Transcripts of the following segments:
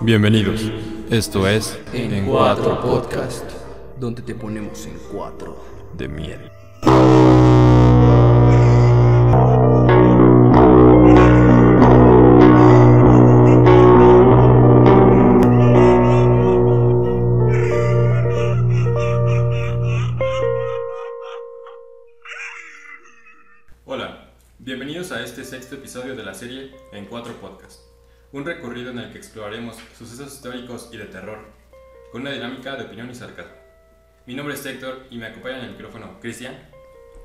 Bienvenidos, esto es En Cuatro Podcast, donde te ponemos en cuatro. de miel. Hola, bienvenidos a este sexto episodio de la serie En Cuatro Podcast, un recorrido en el que exploraremos sucesos históricos y de terror, con una dinámica de opinión y sarcasmo. Mi nombre es Héctor y me acompañan en el micrófono Cristian,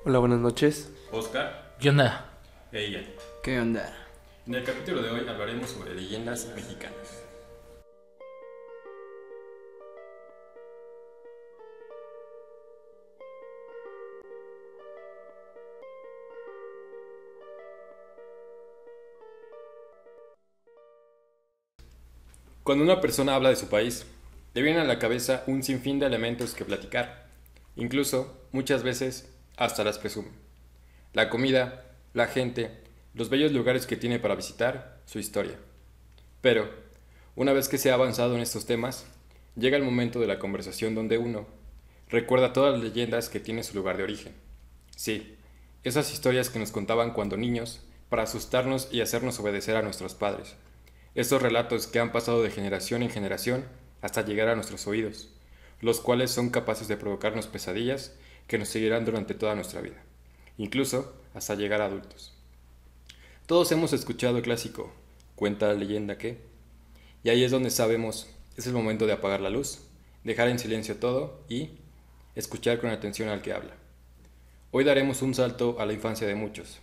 Hola, buenas noches. Oscar ¿Qué onda? e Ian. ¿Qué onda? En el capítulo de hoy hablaremos sobre leyendas mexicanas. Cuando una persona habla de su país, le vienen a la cabeza un sinfín de elementos que platicar. Incluso, muchas veces, hasta las presume. La comida, la gente, los bellos lugares que tiene para visitar, su historia. Pero, una vez que se ha avanzado en estos temas, llega el momento de la conversación donde uno recuerda todas las leyendas que tienen su lugar de origen. Sí, esas historias que nos contaban cuando niños para asustarnos y hacernos obedecer a nuestros padres. Esos relatos que han pasado de generación en generación hasta llegar a nuestros oídos, los cuales son capaces de provocarnos pesadillas que nos seguirán durante toda nuestra vida, incluso hasta llegar a adultos. Todos hemos escuchado el clásico, cuenta la leyenda que, y ahí es donde sabemos, es el momento de apagar la luz, dejar en silencio todo y escuchar con atención al que habla. Hoy daremos un salto a la infancia de muchos,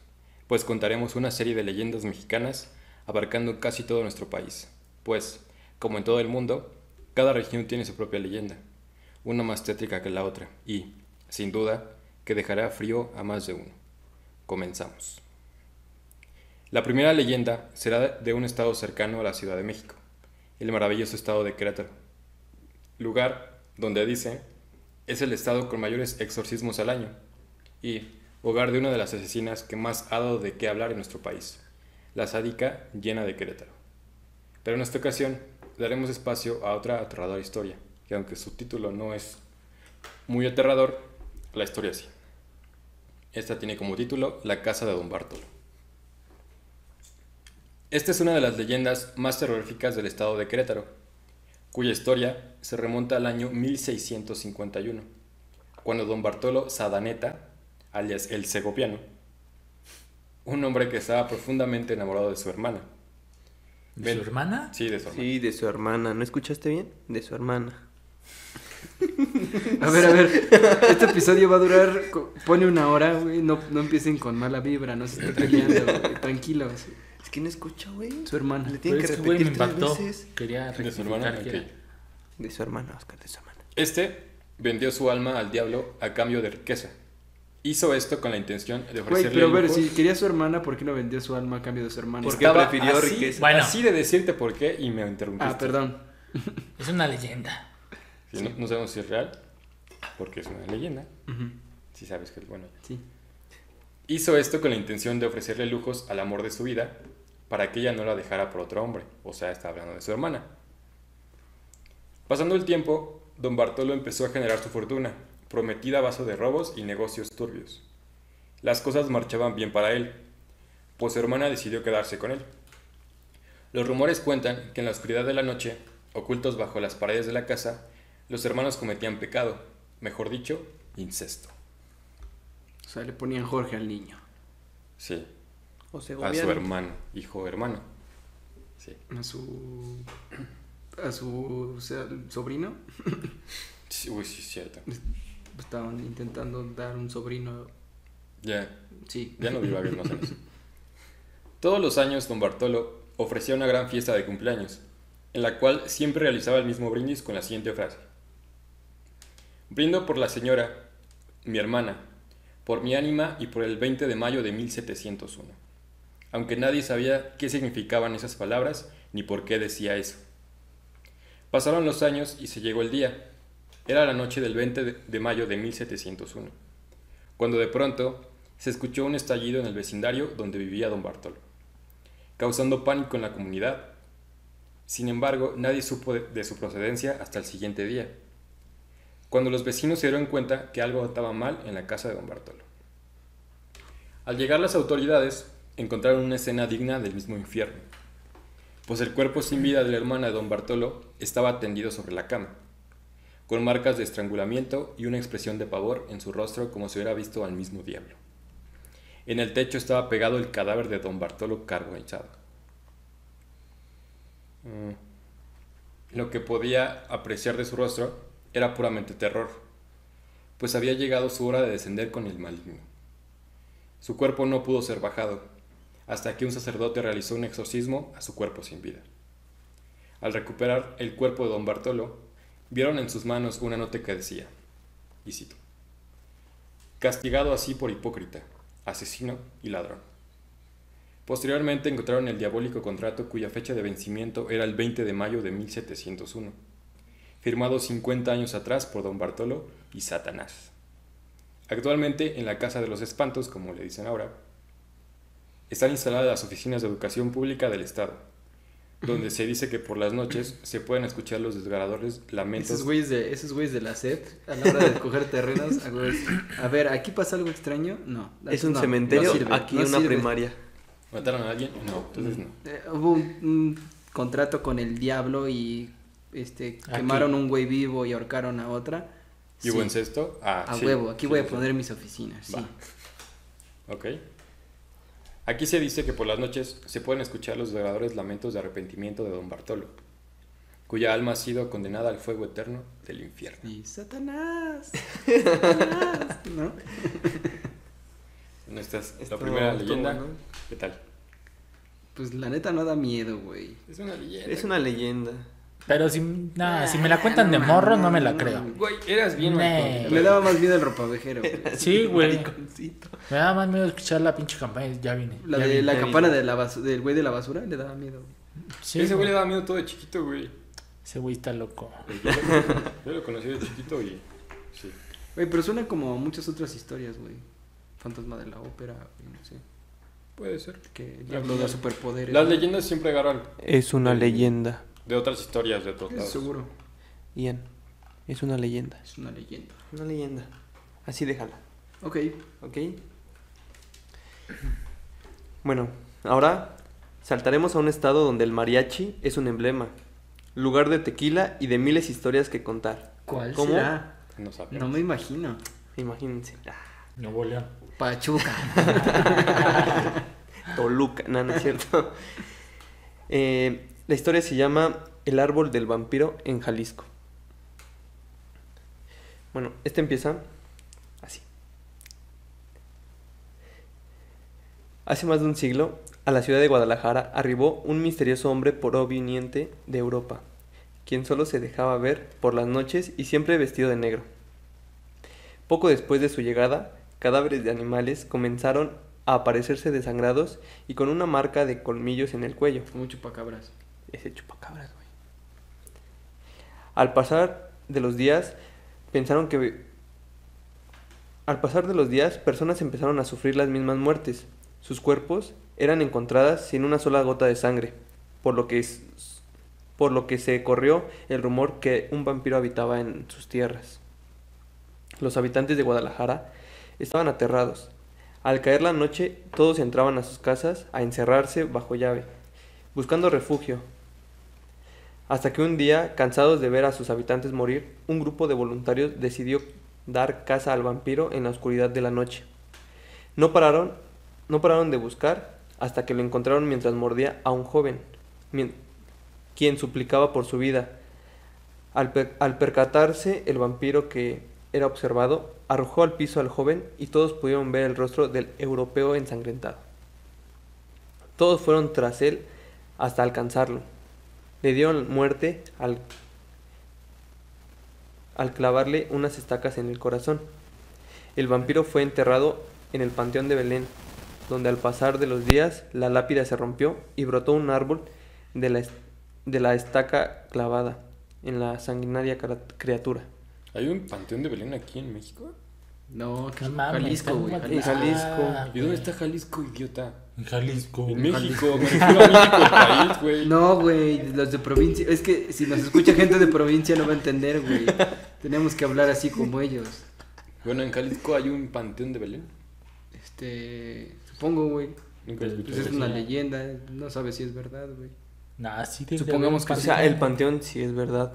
pues contaremos una serie de leyendas mexicanas abarcando casi todo nuestro país, pues, como en todo el mundo, cada región tiene su propia leyenda, una más tétrica que la otra, y, sin duda, que dejará frío a más de uno. Comenzamos. La primera leyenda será de un estado cercano a la Ciudad de México, el maravilloso estado de Querétaro, lugar donde dice es el estado con mayores exorcismos al año, y hogar de una de las asesinas que más ha dado de qué hablar en nuestro país, la sádica llena de Querétaro. Pero en esta ocasión daremos espacio a otra aterradora historia, que aunque su título no es muy aterrador, la historia sí. Esta tiene como título La casa de Don Bartolo. Esta es una de las leyendas más terroríficas del estado de Querétaro, cuya historia se remonta al año 1651, cuando Don Bartolo Sadaneta, alias el Segoviano, un hombre que estaba profundamente enamorado de su hermana. ¿De su hermana? Sí, de su hermana. Sí, de su hermana. ¿No escuchaste bien? De su hermana. A ver, este episodio va a durar, pone 1 hora, güey, no empiecen con mala vibra, no se estén peleando, güey, tranquilos. Es que no escucha, güey. Su hermana. Le tienen que Pero es güey, repetir me 3 impactó. veces. Quería De su hermana, rectificar que ok. era. De su hermana, Oscar, de su hermana. Este vendió su alma al diablo a cambio de riqueza. Hizo esto con la intención de Güey, ofrecerle pero a ver, lujos. si quería a su hermana, ¿por qué no vendió su alma a cambio de su hermana? Porque Estaba prefirió así, riqueza. Bueno. así de decirte por qué y me interrumpiste. Ah, perdón. Es una leyenda. Sí, no sabemos si es real, porque es una leyenda. Ujú, Si sabes que es bueno. sí. Hizo esto con la intención de ofrecerle lujos al amor de su vida para que ella no la dejara por otro hombre. O sea, está hablando de su hermana. Pasando el tiempo, don Bartolo empezó a generar su fortuna, prometida a base de robos y negocios turbios. Las cosas marchaban bien para él, pues su hermana decidió quedarse con él. Los rumores cuentan que en la oscuridad de la noche, ocultos bajo las paredes de la casa, los hermanos cometían pecado, mejor dicho, incesto. O sea, le ponían Jorge al niño. Sí, O a su Segoviano. hermano, hijo hermano. Sí. A su o sea, sobrino. Sí, uy, sí, cierto. Estaban intentando dar un sobrino. Ya Sí. no divagues más en eso. Todos los años don Bartolo ofrecía una gran fiesta de cumpleaños, en la cual siempre realizaba el mismo brindis con la siguiente frase: brindo por la señora, mi hermana, por mi ánima y por el 20 de mayo de 1701. Aunque nadie sabía qué significaban esas palabras ni por qué decía eso. Pasaron los años y se llegó el día. Era la noche del 20 de mayo de 1701. cuando de pronto se escuchó un estallido en el vecindario donde vivía don Bartolo, causando pánico en la comunidad. Sin embargo, nadie supo de su procedencia hasta el siguiente día, cuando los vecinos se dieron cuenta que algo estaba mal en la casa de don Bartolo. Al llegar las autoridades, encontraron una escena digna del mismo infierno, pues el cuerpo sin vida de la hermana de don Bartolo estaba tendido sobre la cama, con marcas de estrangulamiento y una expresión de pavor en su rostro como si hubiera visto al mismo diablo. En el techo estaba pegado el cadáver de don Bartolo carbonizado. Lo que podía apreciar de su rostro era puramente terror, pues había llegado su hora de descender con el maligno. Su cuerpo no pudo ser bajado, hasta que un sacerdote realizó un exorcismo a su cuerpo sin vida. Al recuperar el cuerpo de don Bartolo, vieron en sus manos una nota que decía, y cito: castigado así por hipócrita, asesino y ladrón. Posteriormente encontraron el diabólico contrato cuya fecha de vencimiento era el 20 de mayo de 1701, firmado 50 años atrás por don Bartolo y Satanás. Actualmente, en la Casa de los Espantos, como le dicen ahora, están instaladas las oficinas de educación pública del Estado, donde se dice que por las noches se pueden escuchar los desgarradores lamentos. Esos güeyes de la SEP, a la hora de coger terrenos, a ver, ¿aquí pasa algo extraño? No. Es un no, cementerio, no sirve, aquí no una sirve. primaria. ¿Mataron a alguien? No, entonces no. Hubo un contrato con el diablo y quemaron un güey vivo y ahorcaron a otra. ¿Y hubo incesto? A Sí, huevo, aquí sí, voy a sí. poner mis oficinas, sí. Va. Ok. Aquí se dice que por las noches se pueden escuchar los desgarradores lamentos de arrepentimiento de don Bartolo, cuya alma ha sido condenada al fuego eterno del infierno. Y Satanás, Satanás, ¿no? Bueno, esta es la Esto- primera esto leyenda. bueno. ¿Qué tal? Pues la neta no da miedo, güey. Es una leyenda. Es una leyenda. Pero si me la cuentan de morro, no me la creo. Güey, eras bien Nee. maricón. Me daba más miedo el ropavejero, güey. Sí, güey. Mariconcito. Me da más miedo escuchar la pinche campaña. Ya vine. La ya de vine. la ya campana vi. de del güey de la basura le daba miedo. Sí, Ese güey güey. le daba miedo todo de chiquito, güey. Ese güey está loco. Yo lo conocí de chiquito y... Sí. Güey, pero suena como muchas otras historias, güey. Fantasma de la ópera, güey, no sé. Puede ser. Que el diablo da superpoderes. Las ¿no? leyendas siempre agarran Es una leyenda. de otras historias de otros Eso lados. seguro. Ian, es una leyenda. Es una leyenda. Una leyenda. Así déjala. Ok. ¿Ok? Bueno, ahora saltaremos a un estado donde el mariachi es un emblema, lugar de tequila y de miles de historias que contar. ¿Cuál ¿Cómo? será? No sabemos. No me imagino. Imagínense. Nuevo León. Pachuca. Toluca, no es cierto. La historia se llama El árbol del vampiro en Jalisco. Bueno, empieza así. Hace más de un siglo, a la ciudad de Guadalajara arribó un misterioso hombre proveniente de Europa, quien solo se dejaba ver por las noches y siempre vestido de negro. Poco después de su llegada, cadáveres de animales comenzaron a aparecerse desangrados y con una marca de colmillos en el cuello. Como un chupacabras. Ese chupacabras, güey. Al pasar de los días, personas empezaron a sufrir las mismas muertes. Sus cuerpos eran encontradas sin una sola gota de sangre, por lo que se corrió el rumor que un vampiro habitaba en sus tierras. Los habitantes de Guadalajara estaban aterrados. Al caer la noche, todos entraban a sus casas a encerrarse bajo llave, buscando refugio. Hasta que un día, cansados de ver a sus habitantes morir, un grupo de voluntarios decidió dar caza al vampiro en la oscuridad de la noche. No pararon de buscar hasta que lo encontraron mientras mordía a un joven, quien suplicaba por su vida. Al percatarse el vampiro que era observado, arrojó al piso al joven y todos pudieron ver el rostro del europeo ensangrentado. Todos fueron tras él hasta alcanzarlo. Le dieron muerte al clavarle unas estacas en el corazón. El vampiro fue enterrado en el Panteón de Belén, donde al pasar de los días la lápida se rompió y brotó un árbol de la estaca clavada en la sanguinaria criatura. ¿Hay un panteón de Belén aquí en México? No, que No es mames, Jalisco, güey. está en Jalisco. ¿Y dónde está Jalisco, idiota? En Jalisco. En México, me refiero a México, el país, güey. No, güey, los de provincia. Es que si nos escucha gente de provincia no va a entender, güey. Tenemos que hablar así como ellos. Bueno, en Jalisco hay un panteón de Belén. Supongo, güey. Nunca lo Pues escuché. es una leyenda, no sabes si es verdad, güey. Nah, sí debe Supongamos haber que O sea, el panteón sí es verdad.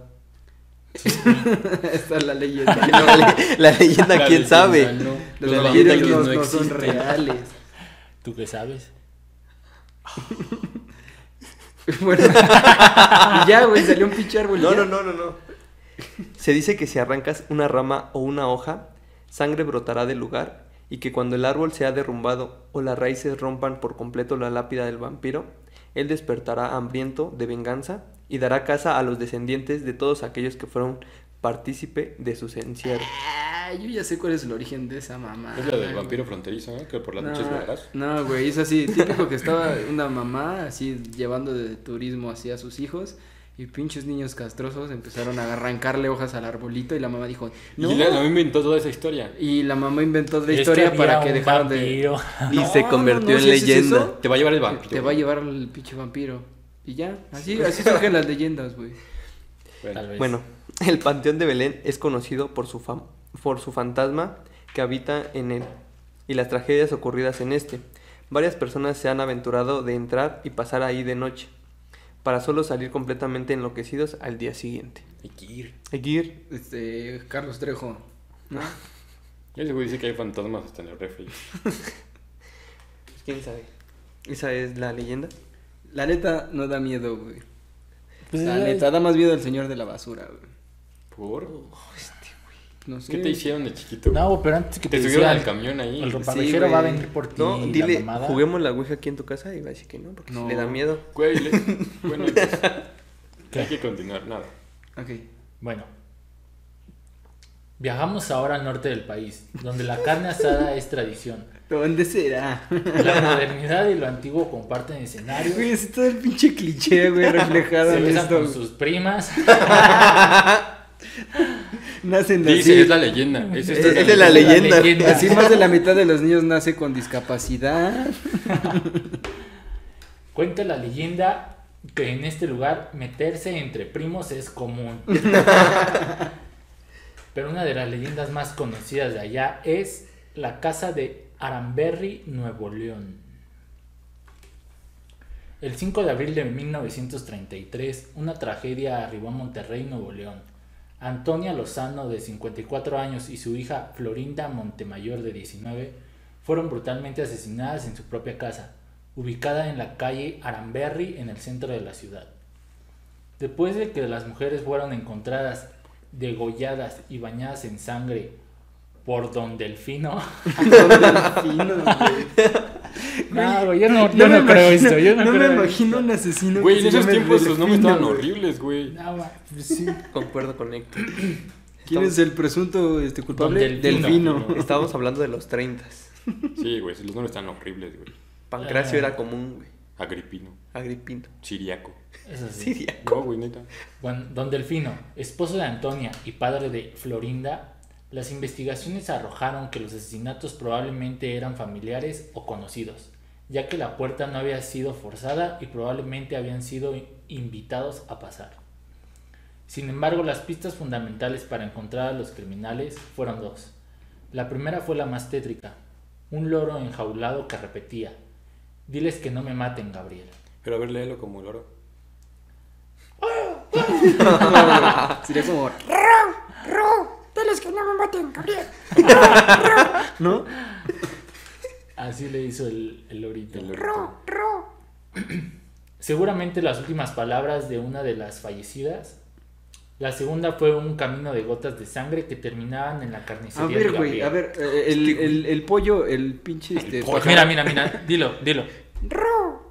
Esta es la leyenda. La leyenda, La ¿quién leyenda, sabe? no. Los Los vampiros vampiros no, no no son existen. reales. ¿Tú qué sabes? Bueno, y ya, güey, salió un pinche árbol. y No, ya. no. Se dice que si arrancas una rama o una hoja, sangre brotará del lugar y que cuando el árbol sea derrumbado o las raíces rompan por completo la lápida del vampiro, él despertará hambriento de venganza y dará caza a los descendientes de todos aquellos que fueron partícipe de sus encierros. Ah, yo ya sé cuál es el origen de esa mamá. Es la del vampiro fronterizo, ¿no? Que por las noches verás. No, güey, es así, típico que estaba una mamá así llevando de turismo así a sus hijos y pinches niños castrosos empezaron a arrancarle hojas al arbolito y la mamá dijo, no. Y la mamá inventó toda esa historia. Y la mamá inventó la Es historia había para que un dejaran vampiro. de... Y se convirtió en si haces leyenda. eso, Te va a llevar el vampiro. te va a llevar el pinche vampiro. Y ya, así surgen las leyendas, güey. Tal vez. Bueno, el Panteón de Belén es conocido por su fantasma que habita en él y las tragedias ocurridas en este. Varias personas se han aventurado de entrar y pasar ahí de noche, para solo salir completamente enloquecidos al día siguiente. Hay que ir. Hay que ir. Carlos Trejo, ¿no? Ese güey dice que hay fantasmas hasta en el refri. ¿Quién sabe? ¿Esa es la leyenda? La neta no da miedo, güey. Pues, La neta da más miedo el señor de la basura, güey. ¿Por? No sé. ¿Qué te hicieron de chiquito? No, pero antes que Te te subieron decían, al camión ahí. el güey. ropavejero Sí, va a güey. venir por ti. No, la dile, mamada. juguemos la ouija aquí en tu casa y va a decir que no, porque No. le da miedo. Güey, bueno, pues, hay que continuar, nada. Ok. Bueno. Viajamos ahora al norte del país, donde la carne asada es tradición. ¿Dónde será? La modernidad y lo antiguo comparten escenarios. Güey, es todo el pinche cliché, güey, reflejado Se en besan esto. con sus primas. Nacen Dice, así. es la leyenda. Es Es de la leyenda. Así más de la mitad de los niños nace con discapacidad. Cuenta la leyenda que en este lugar meterse entre primos es común. Pero una de las leyendas más conocidas de allá es la casa de Aranberry, Nuevo León. El 5 de abril de 1933, una tragedia arribó a Monterrey, Nuevo León. Antonia Lozano, de 54 años, y su hija Florinda Montemayor, de 19, fueron brutalmente asesinadas en su propia casa, ubicada en la calle Aranberry, en el centro de la ciudad. Después de que las mujeres fueron encontradas degolladas y bañadas en sangre por Don Delfino. No, güey, yo no creo esto. Yo no me creo imagino esto. un asesino. Güey, que en se esos llame tiempos los nombres Delfino, estaban güey. horribles, güey. No, güey, pues sí. Concuerdo con Héctor. ¿Quién es el presunto culpable? Don Delfino. Delfino. Estábamos hablando de los 30. Sí, güey, los nombres estaban horribles, güey. Pancracio era común, güey. Agripino, Agripino. Siriaco. Eso sí. Siria. No, güey, neta. Bueno, Don Delfino, esposo de Antonia y padre de Florinda, las investigaciones arrojaron que los asesinatos probablemente eran familiares o conocidos, ya que la puerta no había sido forzada y probablemente habían sido invitados a pasar. Sin embargo, las pistas fundamentales para encontrar a los criminales fueron dos. La primera fue la más tétrica, un loro enjaulado que repetía: "Diles que no me maten, Gabriel". Pero a ver, léelo como el oro. Sería como, Diles que no me maten, Gabriel. ¿no? Así le hizo el lorito. El lorito. Ro. Seguramente las últimas palabras de una de las fallecidas. La segunda fue un camino de gotas de sangre que terminaban en la A carnicería ver, de güey, Gabriel. a ver, el pollo, el pinche pollo. Mira, dilo. Ro.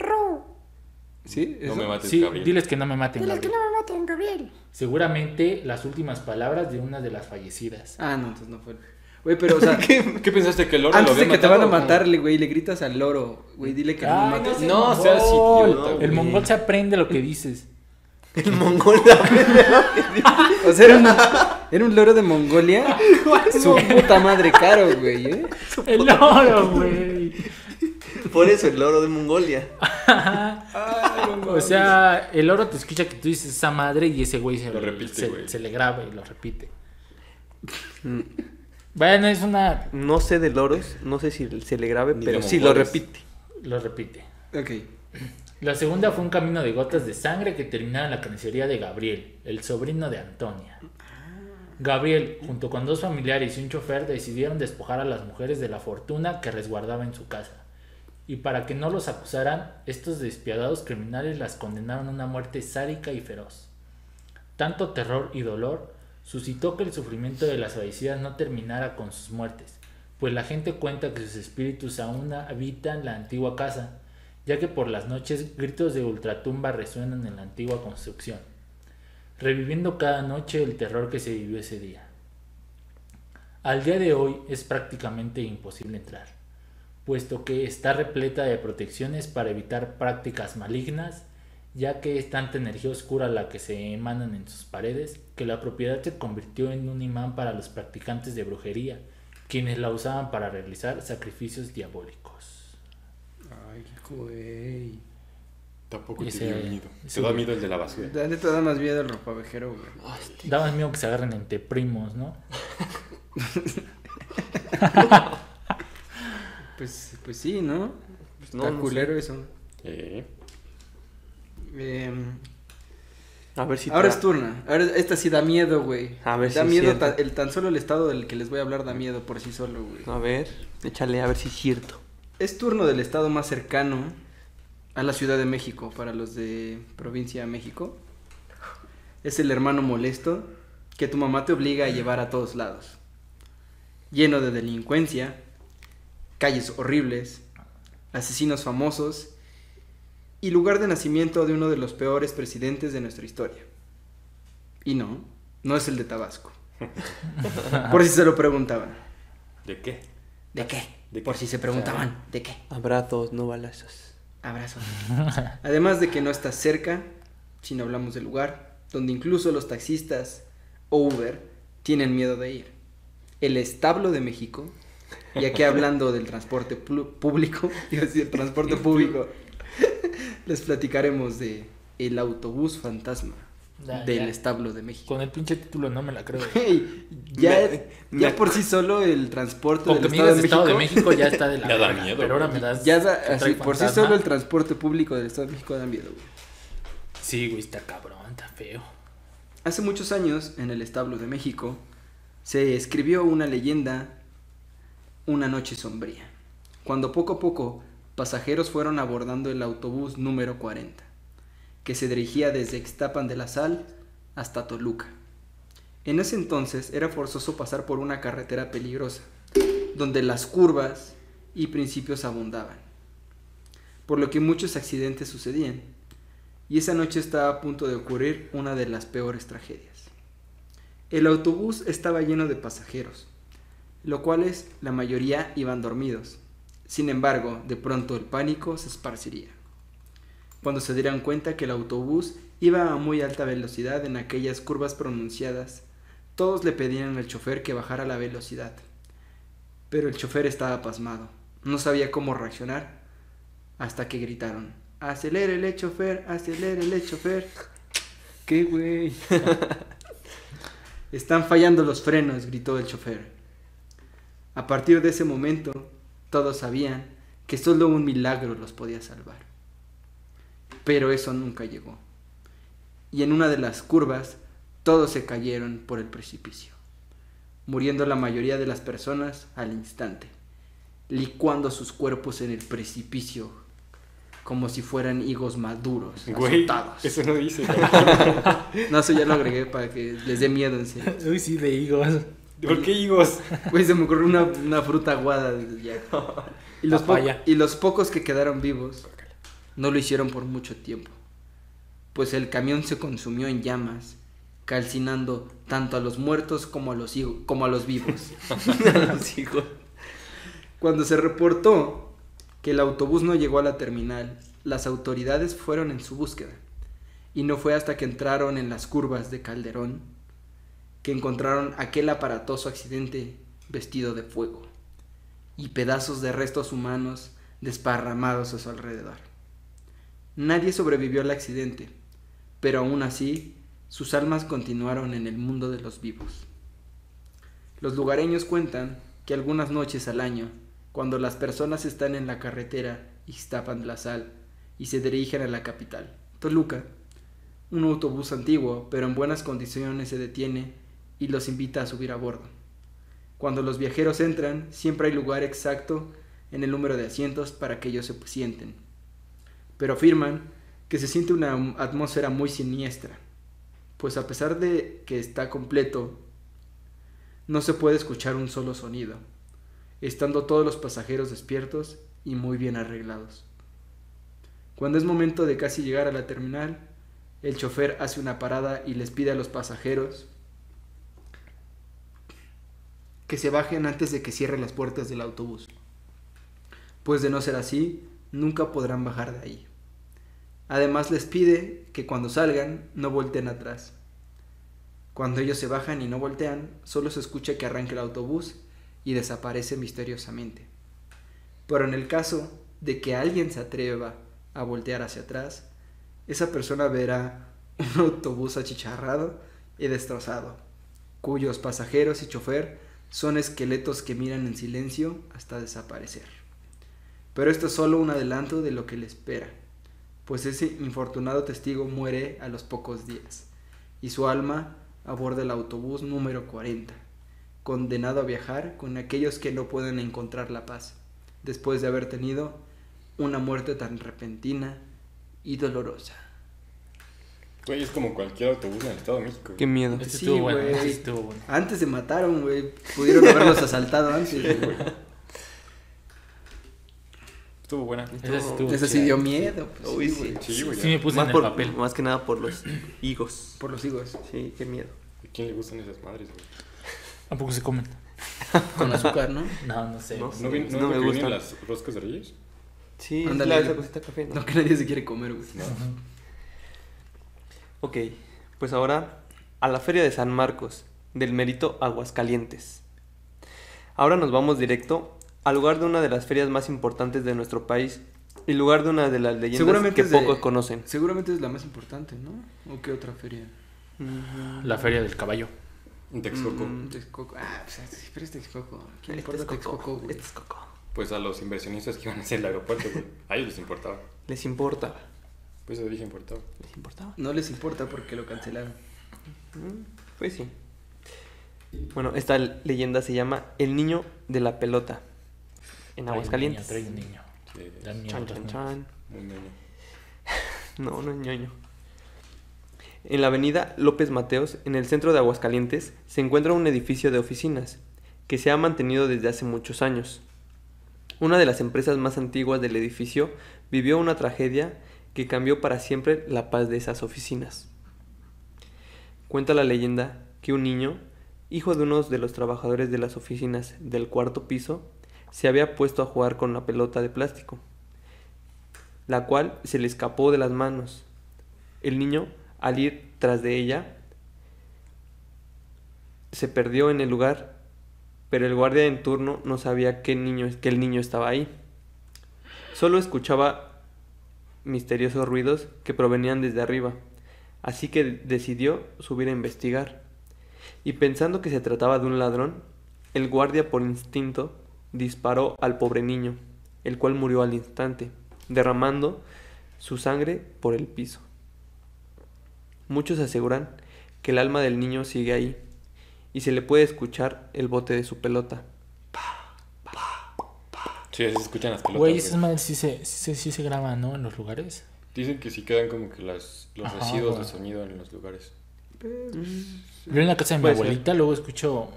¿Sí? No ¿Eso? me mates, Sí, Gabriel. diles que no me maten, Diles que Gabriel. no me maten, Gabriel. Seguramente las últimas palabras de una de las fallecidas. Ah, no, entonces no fue. Güey, pero, o sea, ¿Qué pensaste que el oro lo antes había de que te van a matado, o cómo? matarle, güey, le gritas al loro, güey, dile que no me Ay, mates. seas No, mongol. seas idiota, El güey. mongol se aprende lo que dices. El mongol. O sea, era una, Era un loro de Mongolia. Su puta madre caro, güey, ¿eh? El loro, güey. Por eso el loro de Mongolia. O sea, el loro te escucha que tú dices esa madre y ese güey Lo repite, güey. se le graba y lo repite. Bueno, es una... No sé de loros, no sé si se le grabe, Ni pero de sí lo mongoles. repite. Lo repite. Ok. La segunda fue un camino de gotas de sangre que terminaba en la carnicería de Gabriel, el sobrino de Antonia. Gabriel, junto con 2 familiares y un chofer, decidieron despojar a las mujeres de la fortuna que resguardaba en su casa. Y para que no los acusaran, estos despiadados criminales las condenaron a una muerte sádica y feroz. Tanto terror y dolor suscitó que el sufrimiento de las fallecidas no terminara con sus muertes, pues la gente cuenta que sus espíritus aún habitan la antigua casa, ya que por las noches gritos de ultratumba resuenan en la antigua construcción, reviviendo cada noche el terror que se vivió ese día. Al día de hoy es prácticamente imposible entrar, puesto que está repleta de protecciones para evitar prácticas malignas, ya que es tanta energía oscura la que se emanan en sus paredes, que la propiedad se convirtió en un imán para los practicantes de brujería, quienes la usaban para realizar sacrificios diabólicos. Ay, güey. Tampoco te Ese- dio miedo. ese Te da güey. miedo el de la basura. La neta da más miedo el ropavejero, güey. Daba miedo que se agarren entre primos, ¿no? Pues sí, ¿no? Pues no, Está no culero eso. A ver si Ahora te- es turno. Ahora esta sí da miedo, güey. A ver si da es miedo cierto. tan solo el estado del que les voy a hablar da miedo por sí solo, güey. A ver, échale a ver si es cierto. Es turno del estado más cercano a la Ciudad de México, para los de provincia de México. Es el hermano molesto que tu mamá te obliga a llevar a todos lados. Lleno de delincuencia, calles horribles, asesinos famosos y lugar de nacimiento de uno de los peores presidentes de nuestra historia. Y no es el de Tabasco. Por si se lo preguntaban. ¿De qué? ¿De qué? ¿De Por qué? si se preguntaban, ¿de qué? Abrazos, no balazos. Abrazo. Además de que no estás cerca, si no hablamos del lugar, donde incluso los taxistas o Uber tienen miedo de ir. El establo de México, y aquí hablando del transporte público, iba a decir transporte público, les platicaremos de el autobús fantasma del establo de México. Con el pinche título no me la creo. Hey, ya por sí solo el transporte Porque del me Estado digas de Estado de México, México ya está de la Ya da verga, miedo, pero ahora güey. me das... ya da, que así, trae por sí fantasma. solo el transporte público del Estado de México da miedo, güey. Sí, güey, está cabrón, está feo. Hace muchos años, en el establo de México, se escribió una leyenda, una noche sombría, cuando poco a poco pasajeros fueron abordando el autobús número 40, que se dirigía desde Ixtapan de la Sal hasta Toluca. En ese entonces era forzoso pasar por una carretera peligrosa, donde las curvas y principios abundaban, por lo que muchos accidentes sucedían. Y esa noche estaba a punto de ocurrir una de las peores tragedias. El autobús estaba lleno de pasajeros, lo cuales la mayoría iban dormidos. Sin embargo, de pronto el pánico se esparciría, cuando se dieran cuenta que el autobús iba a muy alta velocidad en aquellas curvas pronunciadas. Todos le pedían al chofer que bajara la velocidad, pero el chofer estaba pasmado, no sabía cómo reaccionar, hasta que gritaron: ¡acelérele, chofer! ¡Acelérele, chofer! ¿Qué, güey? Están fallando los frenos, gritó el chofer. A partir de ese momento, todos sabían que solo un milagro los podía salvar. Pero eso nunca llegó. Y en una de las curvas, todos se cayeron por el precipicio, muriendo la mayoría de las personas al instante, licuando sus cuerpos en el precipicio como si fueran higos maduros, Güey, azotados. eso no dice. No, eso ya lo agregué para que les dé miedo en serio. Uy, sí, de higos. ¿Por qué higos? Güey, se me ocurrió una fruta aguada desde ya. Papaya. Y los pocos que quedaron vivos no lo hicieron por mucho tiempo, pues el camión se consumió en llamas, calcinando tanto a los muertos como a los vivos. Los hijos. Cuando se reportó que el autobús no llegó a la terminal, las autoridades fueron en su búsqueda, y no fue hasta que entraron en las curvas de Calderón que encontraron aquel aparatoso accidente vestido de fuego y pedazos de restos humanos desparramados a su alrededor. Nadie sobrevivió al accidente, pero aún así sus almas continuaron en el mundo de los vivos. Los lugareños cuentan que algunas noches al año, cuando las personas están en la carretera Ixtapan de la Sal y se dirigen a la capital, Toluca, un autobús antiguo pero en buenas condiciones se detiene y los invita a subir a bordo. Cuando los viajeros entran, siempre hay lugar exacto en el número de asientos para que ellos se sienten, pero afirman que se siente una atmósfera muy siniestra, pues a pesar de que está completo, no se puede escuchar un solo sonido, estando todos los pasajeros despiertos y muy bien arreglados. Cuando es momento de casi llegar a la terminal, el chofer hace una parada y les pide a los pasajeros que se bajen antes de que cierre las puertas del autobús, pues de no ser así, nunca podrán bajar de ahí. Además les pide que cuando salgan no volteen atrás. Cuando ellos se bajan y no voltean, solo se escucha que arranca el autobús y desaparece misteriosamente. Pero en el caso de que alguien se atreva a voltear hacia atrás, esa persona verá un autobús achicharrado y destrozado, cuyos pasajeros y chofer son esqueletos que miran en silencio hasta desaparecer. Pero esto es solo un adelanto de lo que le espera, pues ese infortunado testigo muere a los pocos días, y su alma aborda el autobús número 40, condenado a viajar con aquellos que no pueden encontrar la paz, después de haber tenido una muerte tan repentina y dolorosa. Güey, es como cualquier autobús en el Estado de México. Qué miedo. Este Sí, estuvo bueno, güey. este estuvo bueno. Antes se mataron, güey. Pudieron haberlos asaltado antes, güey. Estuvo buena. Esa sí estuvo Ese sí chida. dio miedo. Pues, Uy, sí, sí. güey. Sí, güey. Sí me puse Más, en el por, papel. más que nada por los higos. Por los higos. Sí, qué miedo. ¿A quién le gustan esas madres, güey? Tampoco se comen. Con azúcar, ¿no? No sé. No. ¿No, vi, No no, me que vienen gustan. las roscas de Reyes? Sí, Ándale. es la esa cosita café, ¿no? No, que nadie se quiere comer, güey. No. Ok, pues ahora a la Feria de San Marcos, del Mérito Aguascalientes. Ahora nos vamos directo al lugar de una de las ferias más importantes de nuestro país y lugar de una de las leyendas Seguramente que es de- pocos conocen. Seguramente es la más importante, ¿no? ¿O qué otra feria? La feria del caballo. En Texcoco. Texcoco. Ah, pues sí, pero es Texcoco. ¿Quién le Este importa es Coco, Texcoco, güey? este es Coco. Pues a los inversionistas que iban a hacer el aeropuerto, güey. A ellos les importaba. Les importaba. Pues eso dije importaba. ¿Les importaba? No les importa porque lo cancelaron. Pues sí. Bueno, esta leyenda se llama El Niño de la Pelota, en Aguascalientes. Trae un niño. Sí, Dan miedo Chan, los chan, niños. chan. muy ñoño. No, no es ñoño. En la avenida López Mateos, en el centro de Aguascalientes, se encuentra un edificio de oficinas que se ha mantenido desde hace muchos años. Una de las empresas más antiguas del edificio vivió una tragedia que cambió para siempre la paz de esas oficinas. Cuenta la leyenda que un niño, hijo de uno de los trabajadores de las oficinas del cuarto piso, se había puesto a jugar con una pelota de plástico, la cual se le escapó de las manos. El niño, al ir tras de ella, se perdió en el lugar, pero el guardia en turno no sabía que el niño estaba ahí. Solo escuchaba misteriosos ruidos que provenían desde arriba, así que decidió subir a investigar. Y pensando que se trataba de un ladrón, el guardia por instinto disparó al pobre niño, el cual murió al instante, derramando su sangre por el piso. Muchos aseguran que el alma del niño sigue ahí y se le puede escuchar el bote de su pelota. Sí, así se escuchan las pelotas. Güey, güey. esas madres sí se graban, ¿no? En los lugares. Dicen que sí quedan como que los Ajá, residuos güey. de sonido en los lugares. Yo en la casa de mi Puede ser. abuelita luego escucho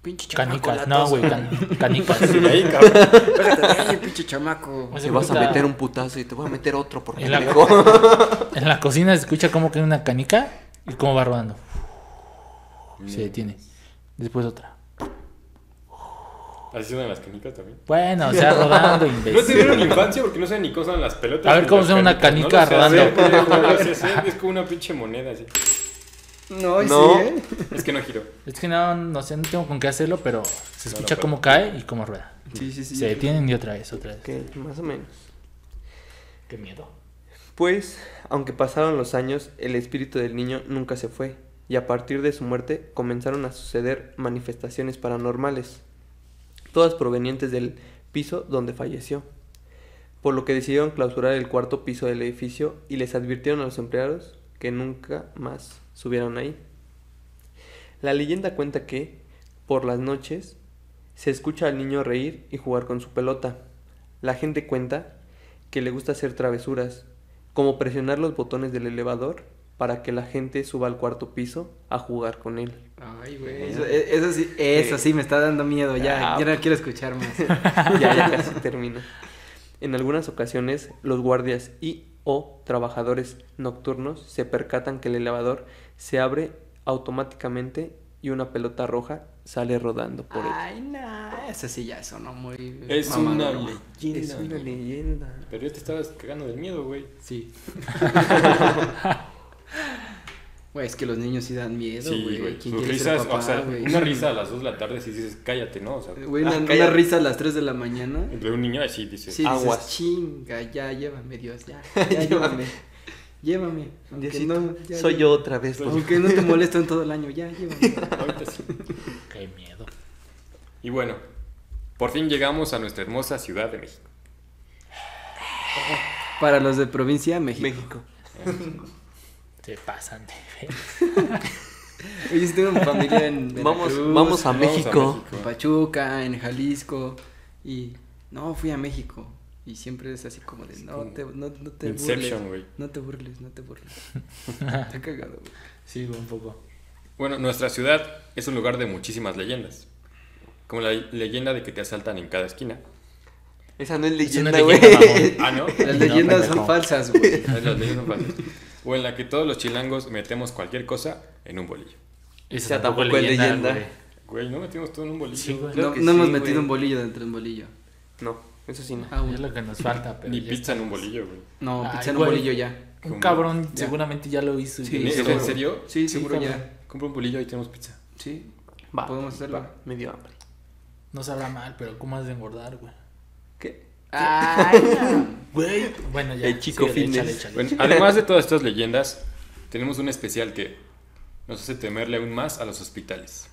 Pinche chamaco canicas. No, güey, canicas. Ahí, cabrón. Pégate de ahí, pinche chamaco. O sea, Te vas a ahorita meter un putazo y te voy a meter otro porque En la- pendejo. En la cocina se escucha como que hay una canica y cómo va rodando. Se detiene. Después otra. Así suenan las canicas también. Bueno, o sea, rodando, No imbécil. tuvieron infancia porque no saben ni cómo son las pelotas. A ver, ni ¿cómo las suena una canicas, canica no lo sé rodando? hacer, pendejo, no lo sé hacer, es como una pinche moneda así. No, No. sí, ¿eh? Es que no giró. Es que no sé, no tengo con qué hacerlo, pero se No, escucha no, cómo cae y cómo rueda. Sí, sí, sí. Se detienen y otra vez. Ok, más o menos. Qué miedo. Pues, aunque pasaron los años, el espíritu del niño nunca se fue, y a partir de su muerte comenzaron a suceder manifestaciones paranormales, todas provenientes del piso donde falleció, por lo que decidieron clausurar el cuarto piso del edificio y les advirtieron a los empleados que nunca más subieron ahí. La leyenda cuenta que, por las noches, se escucha al niño reír y jugar con su pelota. La gente cuenta que le gusta hacer travesuras, como presionar los botones del elevador para que la gente suba al cuarto piso a jugar con él. Ay, güey. Eso sí me está dando miedo. Ya no quiero escuchar más. Ya casi termino. En algunas ocasiones, los guardias y o trabajadores nocturnos se percatan que el elevador se abre automáticamente y una pelota roja sale rodando por él. Ay, no. Eso sí ya sonó muy. Es mamador, una güey. leyenda. Es una leyenda. Pero ya te estabas cagando del miedo, güey. Sí. Güey, es que los niños sí dan miedo, Sí, güey. güey. ¿Quién Sus quiere ser risas, papá, o sea, güey? una risa a las 2 de la tarde si dices, cállate, ¿no? O sea, Güey, una cállate. risa a las 3 de la mañana. entre un niño así dices, Sí, Aguas. dices, chinga, ya, llévame, Dios, ya. Ya, llévame. Llévame. Aunque Diosito, no, ya, soy yo otra vez. Soy- Aunque no te molesto en todo el año, ya, llévame. ahorita sí. Qué miedo. Y bueno, por fin llegamos a nuestra hermosa Ciudad de México. Para los de provincia, México. México. Se pasan de ver. Oye, sí tengo familia en Vamos Veracruz, a a México. en Pachuca, en Jalisco. Y no, fui a México. Y siempre es así como de, no como te Inception, burles. güey. No te burles, no te burles. Está cagado, güey. Sí, un poco. Bueno, nuestra ciudad es un lugar de muchísimas leyendas. Como la leyenda de que te asaltan en cada esquina. Esa no es Es una leyenda, güey. leyenda, mamón. Ah, ¿no? Las No, leyendas pendejo. son falsas, güey. Las leyendas son falsas. O en la que todos los chilangos metemos cualquier cosa en un bolillo. Esa Esa tampoco es leyenda. güey. Güey, no metimos todo en un bolillo. Sí, güey. Creo No, que no hemos sí, metido güey. un bolillo dentro de un bolillo. No, eso sí no. Ah, Es lo que nos falta, pero Ni ya pizza en un estamos. bolillo, güey. no, Ay, pizza en un güey. bolillo ya. Un cabrón Ya. seguramente ya lo hizo. Sí, ¿En seguro. serio? Sí, seguro cabrón. ya. Compra un bolillo y tenemos pizza. Sí, Va, podemos hacerlo. va, me dio hambre. No sabrá mal, pero ¿cómo has de engordar, güey? ¿Qué? Ay, Güey. Bueno, ya. El chico síguele, fitness. échale. Bueno, además de todas estas leyendas, tenemos un especial que nos hace temerle aún más a los hospitales.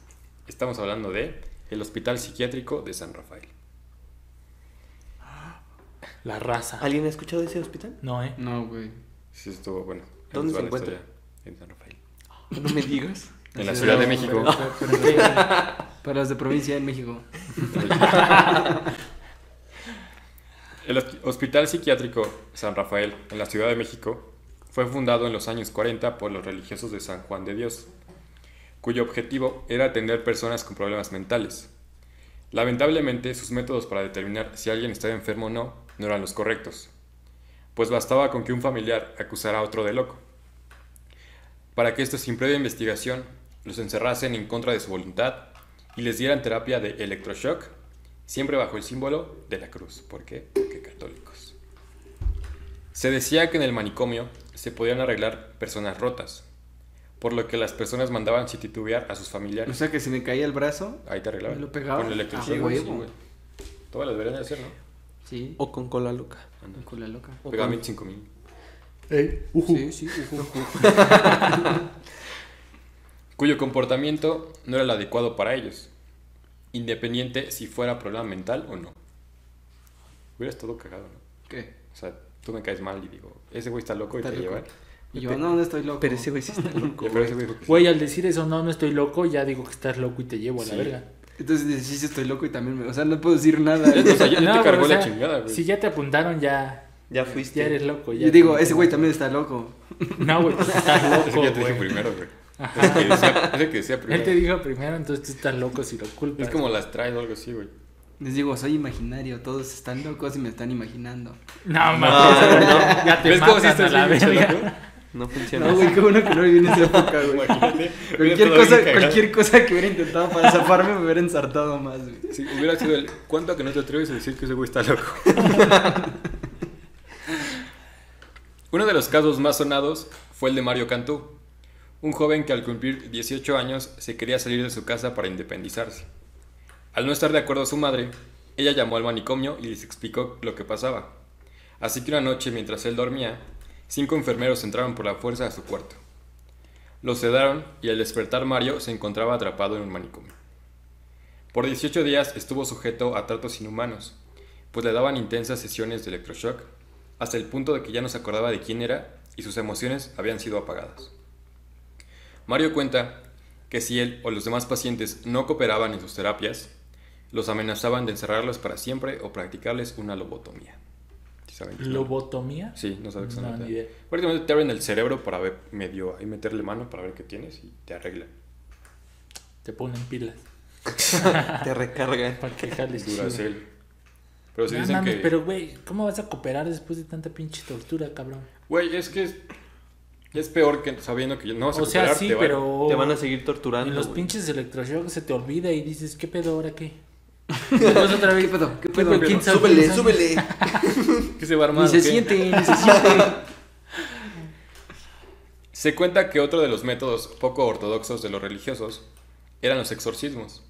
Estamos hablando de el Hospital Psiquiátrico de San Rafael. La raza. ¿Alguien ha escuchado de ese hospital? No, no, güey. Sí, estuvo bueno. ¿Dónde Ahí nos va se la encuentra? historia En San Rafael. No me digas. En la Ciudad de México. Pero ¿qué? Para los de provincia en México. El Hospital Psiquiátrico San Rafael, en la Ciudad de México, fue fundado en los años 40 por los religiosos de San Juan de Dios, cuyo objetivo era atender personas con problemas mentales. Lamentablemente, sus métodos para determinar si alguien estaba enfermo o no eran los correctos, pues bastaba con que un familiar acusara a otro de loco, para que estos sin previa investigación los encerrasen en contra de su voluntad y les dieran terapia de electroshock, siempre bajo el símbolo de la cruz. ¿Por qué? Porque católicos. Se decía que en el manicomio se podían arreglar personas rotas, por lo que las personas mandaban sin titubear a sus O familiares. sea que si me caía el brazo, Ahí te arreglaban. ¿me lo pegaba? Con el electroshock. Ah, huevo. sí, güey. Todas las deberían de hacer, ¿no? sí, O con cola loca. con la loca. O Pegaba con- 25,000. Sí, sí. Cuyo comportamiento no era el adecuado para ellos, independiente si fuera problema mental o no. Hubieras todo cagado, ¿no? ¿Qué? O sea, tú me caes mal y digo, ese güey está loco y Está te loco. lleva. Y yo, no estoy loco. Pero ese güey sí está loco. Pero ese güey dijo que sí. Güey, al decir eso, no estoy loco, ya digo que estás loco y te llevo a la Sí. verga. Entonces, sí, sí estoy loco y también me... O sea, no puedo decir nada. O sea, ya No, te pero, cargó o la sea, chingada, güey. Si ya te apuntaron, ya Ya fuiste. eres loco. Ya Y digo, como- ese güey también está loco. No, güey, pues estás Ese loco, que ya te dije güey. primero, güey. Ese que decía primero. Él te dijo primero, entonces tú estás loco si lo culpas. Es como las traes o algo así, güey. Les digo, soy imaginario, todos están locos y me están imaginando. No, mames, no. ya te ¿Ves cómo sí matan a estás la bien pinche verga. loco? No funciona. No, güey, qué bueno que no viví en esa época, güey. Imagínate. Cualquier cosa que hubiera intentado para zafarme me hubiera ensartado más, güey. Si hubiera sido el ¿cuánto que no te atreves a decir que ese güey está loco? Uno de los casos más sonados fue el de Mario Cantú, un joven que al cumplir 18 años se quería salir de su casa para independizarse. Al no estar de acuerdo su madre, ella llamó al manicomio y les explicó lo que pasaba. Así que una noche, mientras él dormía, 5 enfermeros entraron por la fuerza a su cuarto. Lo sedaron y al despertar Mario se encontraba atrapado en un manicomio. Por 18 días estuvo sujeto a tratos inhumanos, pues le daban intensas sesiones de electroshock, hasta el punto de que ya no se acordaba de quién era y sus emociones habían sido apagadas. Mario cuenta que si él o los demás pacientes no cooperaban en sus terapias, los amenazaban de encerrarlos para siempre o practicarles una lobotomía. ¿Sí saben qué es ¿Lobotomía? Sí, no sabes qué es. No, ni idea. Prácticamente te abren el cerebro para ver medio ahí meterle mano para ver qué tienes y te arreglan. Te ponen pilas. Te recargan. Para que jales chido. Duracell. Pero sí No dicen mames, que... pero güey, ¿cómo vas a cooperar después de tanta pinche tortura, cabrón? Güey, es que es peor que sabiendo que no vas a O sea, cooperar, sí, te van- pero... Te van a seguir torturando. En los güey. pinches electroshocks se te olvida y dices, ¿qué pedo ahora qué? Después otra vez, ¿Qué pedo? ¿Qué ¿Qué pedo? pedo? ¿Quién sabe? Súbele, ¿Quién sabe? súbele. ¿Qué se va a armar? Ni se o qué? siente, ni se siente. Se Se cuenta que otro de los métodos poco ortodoxos de los religiosos eran los exorcismos,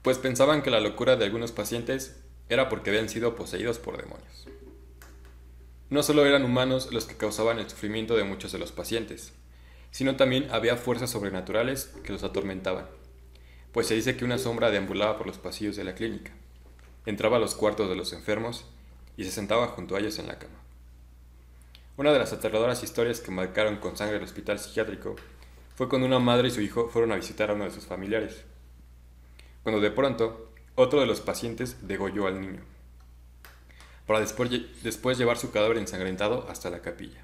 pues pensaban que la locura de algunos pacientes era porque habían sido poseídos por demonios. No solo eran humanos los que causaban el sufrimiento de muchos de los pacientes, sino también había fuerzas sobrenaturales que los atormentaban, pues se dice que una sombra deambulaba por los pasillos de la clínica, entraba a los cuartos de los enfermos y se sentaba junto a ellos en la cama. Una de las aterradoras historias que marcaron con sangre el hospital psiquiátrico fue cuando una madre y su hijo fueron a visitar a uno de sus familiares, cuando de pronto otro de los pacientes degolló al niño, para después llevar su cadáver ensangrentado hasta la capilla.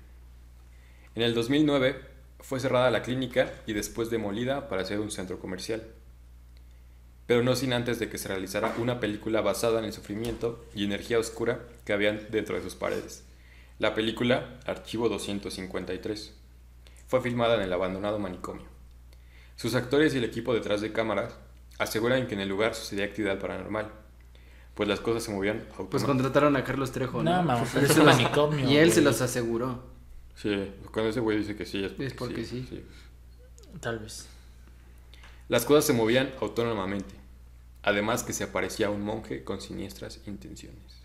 En el 2009 fue cerrada la clínica y después demolida para ser un centro comercial, pero no sin antes de que se realizara una película basada en el sufrimiento y energía oscura que habían dentro de sus paredes. La película Archivo 253 fue filmada en el abandonado manicomio. Sus actores y el equipo detrás de cámaras aseguran que en el lugar sucedía actividad paranormal, pues las cosas se movían Pues automáticamente. contrataron a Carlos Trejo, ¿no? No, mames, Él es se un los- manicomio, Y él se güey. los aseguró. Sí, cuando ese güey dice que sí, Es porque sí. Tal vez. Las cosas se movían autónomamente, además que se aparecía un monje con siniestras intenciones.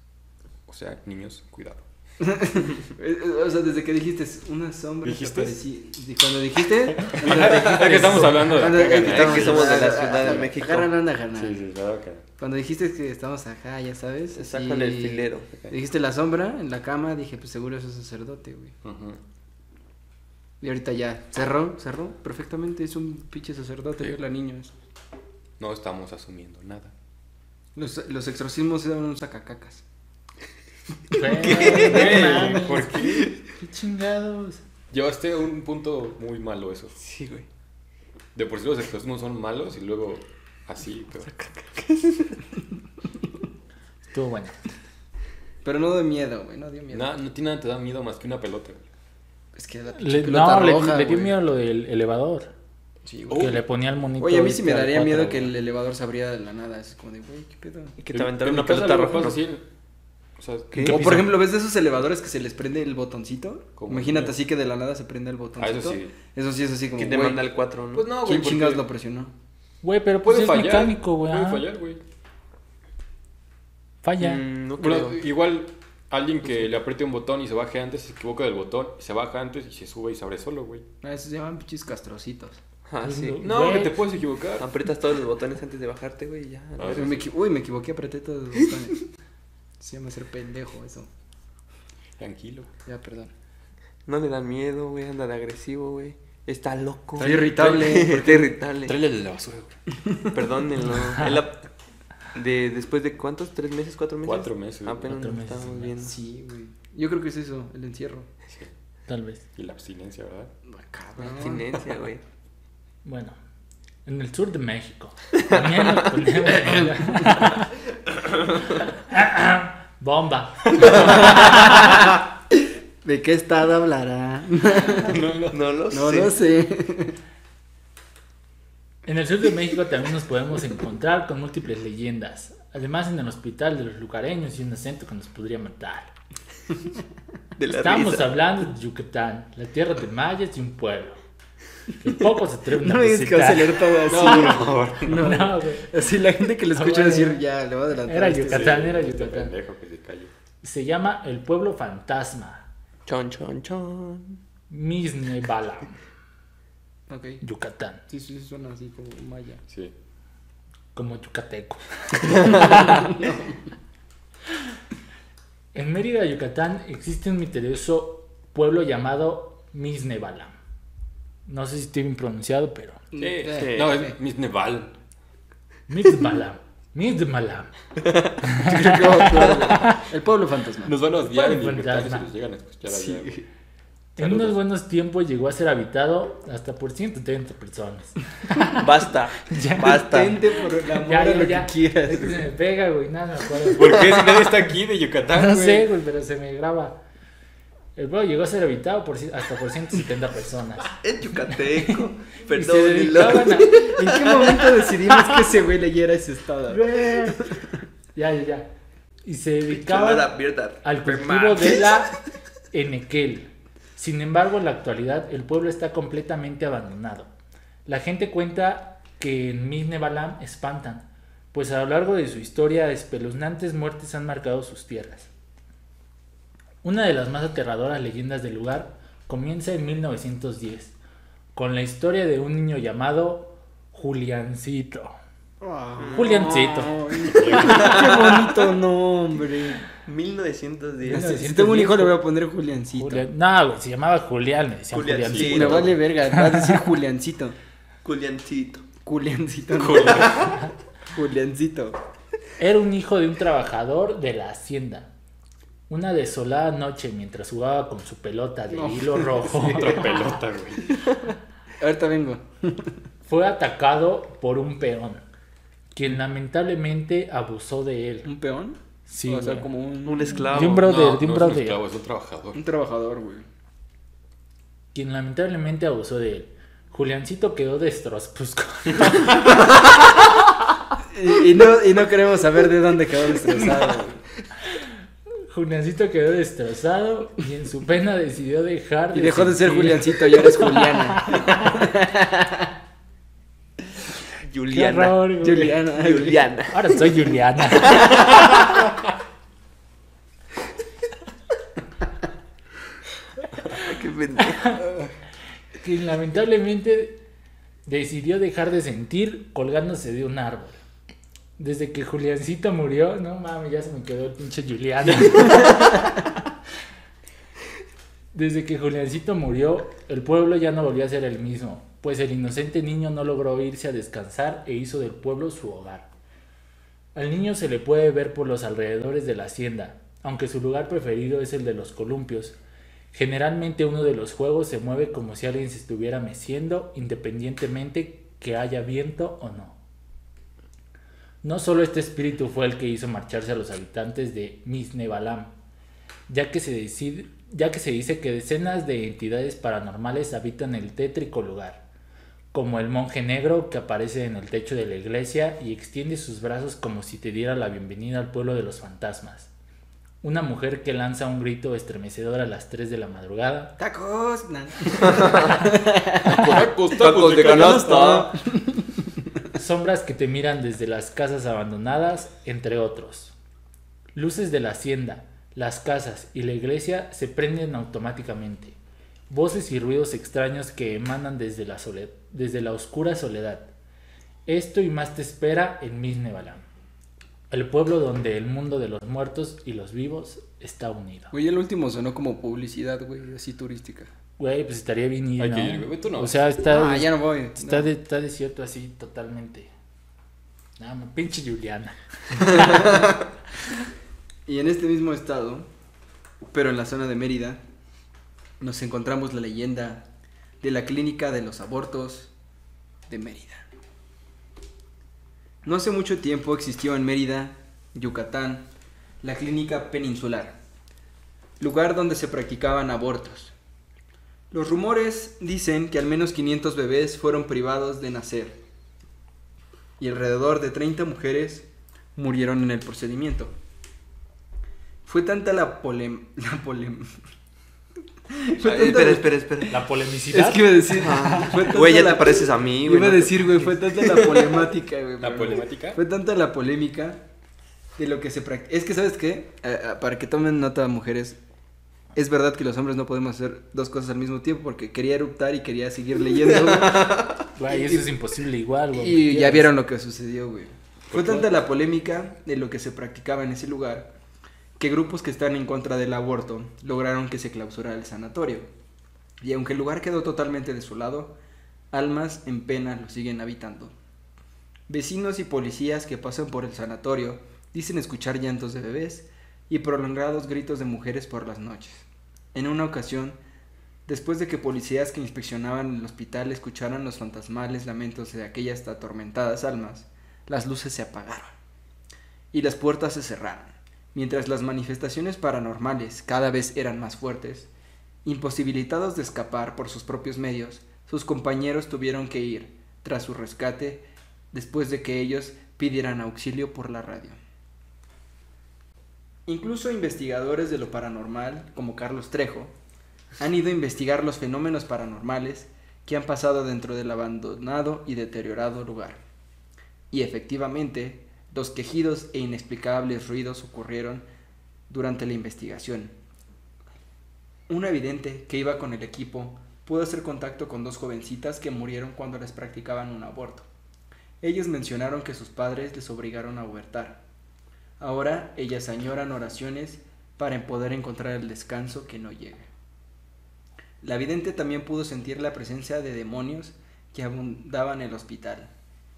O sea, niños, cuidado. O sea, desde que dijiste una sombra ¿Dijiste? que aparecía. Y cuando dijiste. Es que estamos hablando de Cuando- acá, es ¿no? que somos de la Ciudad de México. Agarra la onda, carnal. Sí, claro que... Cuando dijiste que estamos acá, ya sabes. Se así- sacan el filero. Dijiste la sombra en la cama, dije, pues seguro es un sacerdote, güey. Ujú. Y ahorita ya cerró perfectamente, es un pinche sacerdote, Sí. viola niños. No estamos asumiendo nada. Los exorcismos eran un sacacacas. ¿Qué? ¿Por qué? ¿Qué chingados? Llevaste a un punto muy malo eso. Sí, güey. De por sí los exorcismos son malos y luego así, pero... Estuvo bueno. Pero no de miedo, güey, no dio miedo. No tiene nada te da miedo más que una pelota. güey. Es que la pinche Le, pelota no, roja, le dio güey. miedo lo del elevador. Sí, Oh. güey. Que le ponía al monito. Oye, a mí sí me al daría 4, miedo que güey. el elevador se abriera de la nada. Es como de, güey, ¿qué pedo? Y que te aventaron En una mi casa pelota luego roja. pasa ¿no? así. O sea, ¿Qué? O por piso? ejemplo, ¿ves de esos elevadores que se les prende el botoncito? Como Imagínate niño. así que de la nada se prende el botoncito. eso sí. Eso sí es así como, Que te güey, manda al 4, ¿no? Pues no, güey. ¿quién porque chingados lo presionó? Güey, pero pues Puede es fallar. mecánico, güey. Puede ah. fallar, güey. Falla. No Bueno, creo. igual alguien que le apriete un botón y se baje antes, se equivoca del botón, se baja antes y se sube y se abre solo, güey. Ah, esos se llaman pinches castrocitos. Ah, sí. No, Güey. que te puedes equivocar. Aprietas todos los botones antes de bajarte, güey, y ya. Ah, sí, Me Uy, me equivoqué, apreté todos los botones. Se llama ser pendejo eso. Tranquilo. Ya, perdón. No le dan miedo, güey, anda de agresivo, güey. Está loco. Está irritable. Está irritable. Tráele de la basura, güey. Perdónenlo. Después de ¿cuántos? ¿3 meses? ¿4 meses? 4 meses. güey. Apenas 4 nos meses, estamos sí. viendo. Sí, güey. Yo creo que es eso, el encierro. Sí. Tal vez. Y la abstinencia, ¿verdad? Cabrón. Abstinencia, güey. Bueno, en el sur de México. También nos ponemos. Bomba. ¿De qué estado hablará? No lo No sé. lo sé. En el sur de México también nos podemos encontrar con múltiples leyendas. Además, en el hospital de los lugareños y un acento que nos podría matar. De la Estamos risa. hablando de Yucatán, la tierra de mayas y un pueblo. Que poco se atreven No a me digas que vas a visitar. leer todo así. No, No, güey. Así la gente que lo escucha Ah, decir, bueno. ya, le voy a adelantar. Era este. Yucatán, sí, era este Yucatán. pendejo que se calle. Se llama el pueblo fantasma. Chon, chon, chon. Misnebalam, Ok. Yucatán. Sí, sí, suena así como maya. Sí. Como yucateco. En Mérida, Yucatán, existe un misterioso pueblo llamado Misnebalam. No sé si estoy bien pronunciado, pero... Sí. Sí. No, es Misneval. Misnebalam. Misnebalam. Yo creo que va a actuar, el pueblo fantasma. Nos van a odiar en Pueblo libertad fantasma. si nos llegan a escuchar allá. Sí. güey. En Saludos. unos buenos tiempos llegó a ser habitado hasta por 130 personas. Basta. Ya. Basta. Tente por el amor a lo que quieras. Es que se me pega, güey, nada, me acuerdo. ¿Por qué si nadie está aquí de Yucatán, No güey? sé, güey, pero se me graba. El pueblo llegó a ser habitado hasta por 170 personas. Es yucateco. Y se Perdón. dedicaban a... ¿En qué momento decidimos que ese güey leyera ese estado? Ya. Y se dedicaban al cultivo Mames. de la enequel. Sin embargo, en la actualidad, el pueblo está completamente abandonado. La gente cuenta que en Misnebalam espantan, pues a lo largo de su historia, espeluznantes muertes han marcado sus tierras. Una de las más aterradoras leyendas del lugar comienza en 1910, con la historia de un niño llamado Juliancito. Juliancito. Qué bonito nombre. 1910. Si tengo un hijo le voy a poner Juliancito. No, güey, se llamaba Julián, me decían Juliancito. Juliancito. Me vale verga, va a decir Juliancito. Juliancito. Juliancito. no. Juliancito. Era un hijo de un trabajador de la hacienda. Una desolada noche, mientras jugaba con su pelota de hilo rojo, Otra pelota, güey. Ahorita vengo. fue atacado por un peón, quien lamentablemente abusó de él. ¿Un peón? Sí, o sea, güey. como Un esclavo. De un brother, No, de un no brother. es un esclavo, es un trabajador. un trabajador, güey. Quien lamentablemente abusó de él. Juliancito quedó destrozado. Pues, Y no queremos saber de dónde quedó destrozado, güey. Juliancito quedó destrozado y en su pena decidió dejar Y dejó de ser sentir- Juliancito y ahora es Juliana. Qué Juliana. horror, güey. Juliana. Juliana. Ahora soy Juliana. Qué pendejo. Quien lamentablemente decidió dejar de sentir colgándose de un árbol. Desde que Juliancito murió, no mames, ya se me quedó el pinche Juliana. Desde que Juliancito murió, el pueblo ya no volvió a ser el mismo, pues el inocente niño no logró irse a descansar e hizo del pueblo su hogar. Al niño se le puede ver por los alrededores de la hacienda, aunque su lugar preferido es el de los columpios. Generalmente uno de los juegos se mueve como si alguien se estuviera meciendo, independientemente que haya viento o no. No solo este espíritu fue el que hizo marcharse a los habitantes de Misnebalam, ya que se dice que decenas de entidades paranormales habitan el tétrico lugar, como el monje negro que aparece en el techo de la iglesia y extiende sus brazos como si te diera la bienvenida al pueblo de los fantasmas. Una mujer que lanza un grito estremecedor a las 3 de la madrugada. Tacos. Tacos de canasta. Sombras que te miran desde las casas abandonadas, entre otros. Luces de la hacienda, las casas y la iglesia se prenden automáticamente. Voces y ruidos extraños que emanan desde la oscura soledad. Esto y más te espera en Misnebalam, el pueblo donde el mundo de los muertos y los vivos está unido. Güey, el último sonó como publicidad, güey, así turística. Güey, pues estaría bien ir, Hay ¿no? que ir, güey, tú no. O sea, está... Ah, ya no voy. Está, No. está desierto así totalmente. Nada más, pinche Juliana. Y en este mismo estado, pero en la zona de Mérida, nos encontramos la leyenda de la clínica de los abortos de Mérida. No hace mucho tiempo existió en Mérida, Yucatán, la clínica peninsular, lugar donde se practicaban abortos. Los rumores dicen que al menos 500 bebés fueron privados de nacer y alrededor de 30 mujeres murieron en el procedimiento. Fue tanta la Espera. La polemicidad. Es que iba a decir. Fue tanta Güey, ya te la- pareces a mí, güey. Iba a decir, güey, fue tanta la polémica, güey. ¿La polémica? Fue tanta la polémica de lo que se practica. Es que, ¿sabes qué? Para que tomen nota, mujeres, es verdad que los hombres no podemos hacer dos cosas al mismo tiempo porque quería eruptar y quería seguir leyendo, güey. Güey, eso es imposible igual, güey. Y ya vieron lo que sucedió, güey. Fue tanta la polémica de lo que se practicaba en ese lugar que grupos que están en contra del aborto lograron que se clausurara el sanatorio. Y aunque el lugar quedó totalmente desolado, almas en pena lo siguen habitando. Vecinos y policías que pasan por el sanatorio dicen escuchar llantos de bebés y prolongados gritos de mujeres por las noches. En una ocasión, después de que policías que inspeccionaban el hospital escucharan los fantasmales lamentos de aquellas atormentadas almas, las luces se apagaron y las puertas se cerraron, mientras las manifestaciones paranormales cada vez eran más fuertes. Imposibilitados de escapar por sus propios medios, sus compañeros tuvieron que ir tras su rescate después de que ellos pidieran auxilio por la radio. Incluso investigadores de lo paranormal, como Carlos Trejo, han ido a investigar los fenómenos paranormales que han pasado dentro del abandonado y deteriorado lugar. Y efectivamente, los quejidos e inexplicables ruidos ocurrieron durante la investigación. Un evidente que iba con el equipo pudo hacer contacto con dos jovencitas que murieron cuando les practicaban un aborto. Ellos mencionaron que sus padres les obligaron a abortar. Ahora ellas añoran oraciones para poder encontrar el descanso que no llega. La vidente también pudo sentir la presencia de demonios que abundaban en el hospital.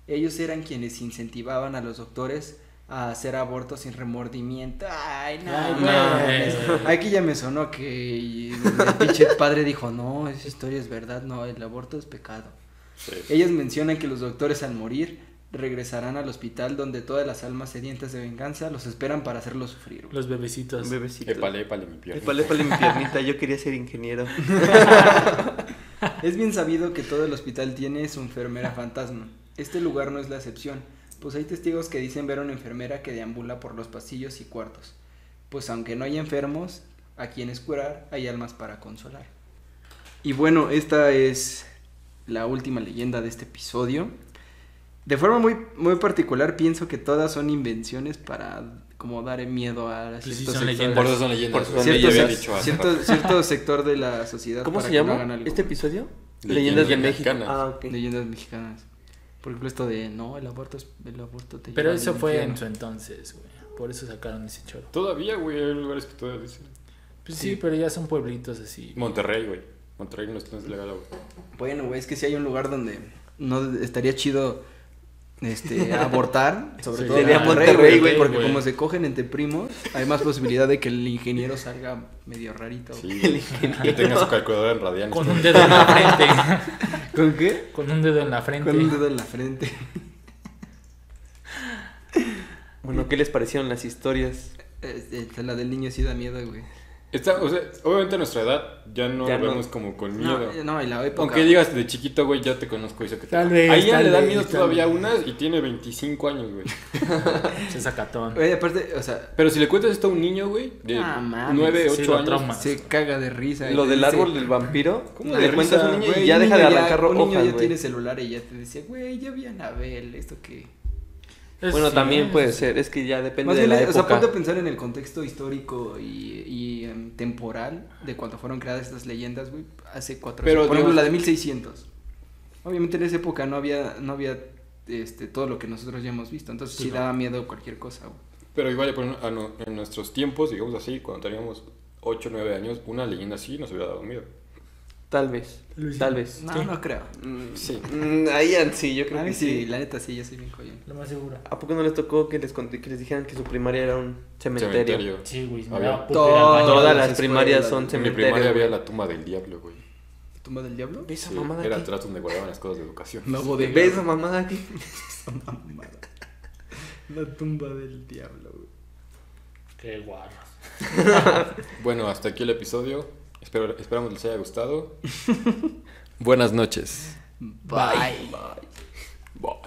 Ellos eran quienes incentivaban a los doctores a hacer abortos sin remordimiento. Ay, no, Ay, no. güey. Aquí ya me sonó que el pinche padre dijo, no, esa historia es verdad, no, el aborto es pecado. Sí. Ellos mencionan que los doctores al morir regresarán al hospital donde todas las almas sedientas de venganza los esperan para hacerlos sufrir. güey. Los bebecitos. Un bebecito. Épale, mi pierna. Épale mi piernita, yo quería ser ingeniero. Es bien sabido que todo el hospital tiene su enfermera fantasma. Este lugar no es la excepción, pues hay testigos que dicen ver a una enfermera que deambula por los pasillos y cuartos. Pues aunque no hay enfermos a quienes curar, hay almas para consolar. Y bueno, esta es la última leyenda de este episodio. De forma muy particular pienso que todas son invenciones para como dar miedo a Sí, ciertos son sectores. leyendas. Por eso son leyendas. Por güey. eso son Ya había leyendas. dicho hace rato. Cierto sector de la sociedad. ¿Cómo para se que no llama hagan algo. este episodio? Leyendas Leyendas de México. mexicanas. Ah, ok. Leyendas mexicanas. Por ejemplo, esto de no, el aborto te Pero lleva eso al fue en infierno. su entonces, güey. Por eso sacaron ese choro. Todavía, güey, hay lugares que todavía dicen. Pues sí, pero ya son pueblitos así. Monterrey, güey. Monterrey no es legal, güey. Bueno, güey, es que si hay un lugar donde no estaría chido abortar, sobre Sí, todo en sería Monterrey, Monterrey, güey, güey, porque güey. como se cogen entre primos, hay más posibilidad de que el ingeniero salga medio rarito. güey. Sí, que tenga su calculadora en radianes. Con un dedo en la frente. ¿Con qué? Con un dedo en la frente. Con un dedo en la frente. Bueno, ¿qué les parecieron las historias? La del niño sí da miedo, güey. O sea, obviamente a nuestra edad ya no Ya lo no. vemos como con miedo. No, y la época. Aunque digas de chiquito, güey, ya te conozco y sé que te... Tal vez, A ella tal le da vez, miedo tal todavía vez. unas y tiene 25 años, güey. Se sacatón. Güey, aparte, o sea, Pero si le cuentas esto a un niño, güey, de Ah, mames. 9, Sí, 8 lo años... trauma. se caga de risa. Lo y del dice, árbol del vampiro. ¿Cómo Le de cuentas a un risa? niño güey, y ya un deja de niño arrancar un niño hojas, ya güey. tiene celular y ya te dice, güey, ya vi a Anabel, esto que... Bueno, Sí, también puede sí. ser, es que ya depende Más de bien, la o sea, época. ponte a pensar en el contexto histórico y temporal de cuando fueron creadas estas leyendas, güey, hace 4 Pero, años. Por ejemplo, digamos- la de 1600. Obviamente en esa época no había todo lo que nosotros ya hemos visto, entonces sí no. daba miedo cualquier cosa, güey. Pero igual, en nuestros tiempos, digamos así, cuando teníamos 8, 9 años, una leyenda así nos hubiera dado miedo. Tal vez, Luis. tal vez. No, Sí. no creo. Sí. Ahí sí, yo creo A mí que sí, sí. la neta sí, yo soy bien joyón. Lo más seguro. ¿A poco no les tocó que que les dijeran que su primaria era un cementerio? Sí, güey. Me Había- daba puta ir al baño. Todas las las escuelas, primarias son en En mi cementerios. primaria había güey. la tumba del diablo, güey. ¿Tumba del diablo? ¿Ves esa Sí, mamada era aquí? atrás donde guardaban las cosas de educación. La bodega. ¿Ves esa mamada aquí? La tumba del diablo, güey. Qué guarros. Bueno, hasta aquí el episodio. Esperamos les haya gustado. Buenas noches. Bye. Bye.